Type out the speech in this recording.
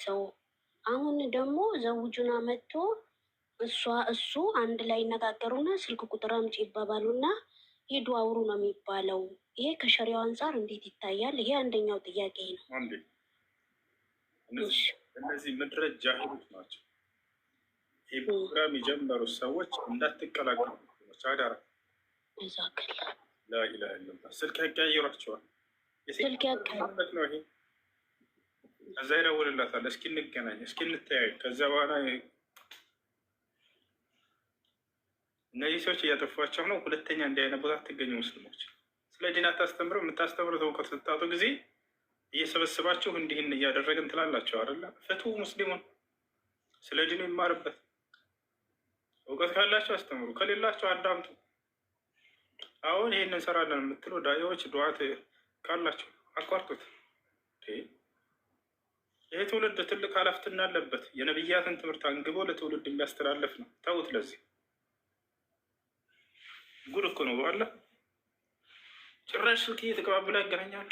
ሰው አሁን ደግሞ ዘውጁና መጥቶ እሱ አንድ ላይ ይነጋገሩና ስልክ ቁጥር አምጪ ይባባሉና ሂዱ አውሩ ነው የሚባለው። ይሄ ከሸሪያው አንጻር እንዴት ይታያል? ይሄ አንደኛው ጥያቄ ነው። እነዚህ ምድረ ጃሂሎች ናቸው። ይህ ፕሮግራም የጀመሩ ሰዎች እንዳትቀላቀሉ አዳራ። ላኢላሃ ኢለላህ ስልክ ያቀያይሯቸዋል። ስልክ ያቀያይሩት ነው ይሄ። ከዛ ይደውልላታል፣ እስኪ እንገናኝ፣ እስኪ እንተያይ። ከዛ በኋላ እነዚህ ሰዎች እያጠፏቸው ነው። ሁለተኛ እንዲህ አይነት ቦታ አትገኙ። ሙስሊሞች ስለ ዲን አታስተምረው። የምታስተምሩት እውቀት ስታጡ ጊዜ እየሰበስባችሁ እንዲህን እያደረግን ትላላቸው አይደለ? ፍቱ ሙስሊሙን፣ ስለ ዲኑ ይማርበት። እውቀት ካላቸው አስተምሩ፣ ከሌላቸው አዳምጡ። አሁን ይህን እንሰራለን የምትሉ ዳኢዎች ዱዓት ካላቸው አቋርጡት። ይህ ትውልድ ትልቅ ኃላፊነት አለበት። የነቢያትን ትምህርት አንግቦ ለትውልድ የሚያስተላልፍ ነው። ተውት። ለዚህ ጉድ እኮ ነው። በኋላ ጭራሽ ስልክ እየተቀባበለ ያገናኛሉ።